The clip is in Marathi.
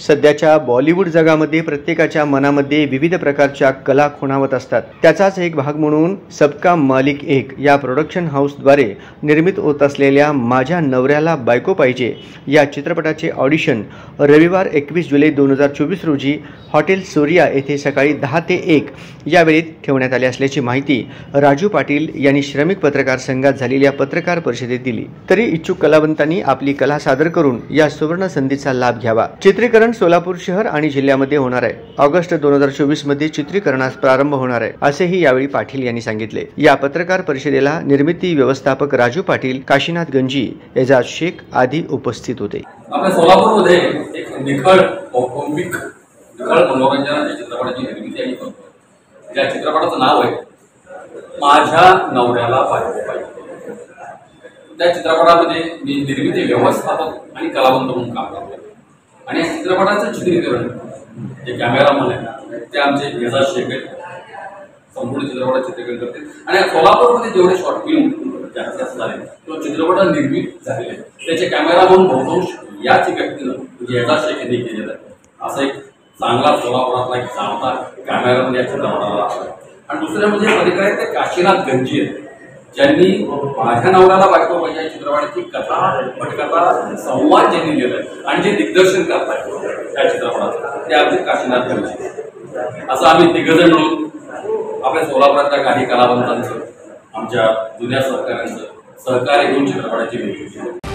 सध्याच्या बॉलिवूड जगामध्ये प्रत्येकाच्या मनामध्ये विविध प्रकारच्या कला खुणावत असतात। त्याचाच एक भाग म्हणून सबका मालिक एक या प्रोडक्शन हाऊसद्वारे निर्मित होत असलेल्या माझ्या नवऱ्याला बायको पाहिजे या चित्रपटाचे ऑडिशन रविवार 21 जुलै 2024 रोजी हॉटेल सूर्या येथे सकाळी 10 ते 1 या वेळेत ठेवण्यात आले असल्याची माहिती राजू पाटील यांनी श्रमिक पत्रकार संघात झालेल्या पत्रकार परिषदेत दिली। तरी इच्छुक कलावंतांनी आपली कला सादर करून या सुवर्ण संधीचा लाभ घ्यावा। चित्रीकरण सोलापूर शहर आणि जिल्ह्यामध्ये होणार आहे। ऑगस्ट 2024 मध्ये चित्रीकरणास प्रारंभ होणार आहे असेही यावेळी पाटील यांनी सांगितले। या पत्रकार परिषदेला निर्मिती व्यवस्थापक राजू पाटील, काशीनाथ गंजी, एजाज शेख आदी उपस्थित होते। आपल्या सोलापूरमध्ये एक निखळ कौटुंबिक मनोरंजनाच्या चित्रपटाची निर्मिती आणि करतो। या चित्रपटाचं नाव आहे माझ्या नवऱ्याला बायको पाहिजे। त्या चित्रपटामध्ये मी निर्मिती व्यवस्थापक आणि कलावंत म्हणून काम करतो आणि या चित्रपटाचं चित्रीकरण जे कॅमेरामन आहे ते आमचे एजाज शेख आहेत, संपूर्ण चित्रपटात चित्रीकरण करते। आणि सोलापूरमध्ये जेवढे शॉर्ट फिल्म जास्त झाले तो चित्रपट निर्मित झालेले त्याचे कॅमेरामन बहुतांश याच व्यक्तीनं म्हणजे एजाज शेख यांनी केलेलं आहे। असं एक चांगला सोलापुरातला एक चांगला कॅमेरामन या चित्रपटाला असतो। आणि दुसरे म्हणजे पलीकडे ते काशीनाथ गंजी आहेत ज्यांनी माझ्या नवऱ्याला बायको पाहिजे या चित्रपटाची कथा पटकथा संवाद ज्यांनी लिहिलाय आणि जे दिग्दर्शन करतायत त्या चित्रपटाचं ते आमचे काशीनाथ गंजी। असं आम्ही तिघजण मिळून आपल्या सोलापुरातल्या काही कलावंतांचं आमच्या जुन्या सहकाऱ्यांचं सहकार्य घेऊन चित्रपटाची निर्मिती केली।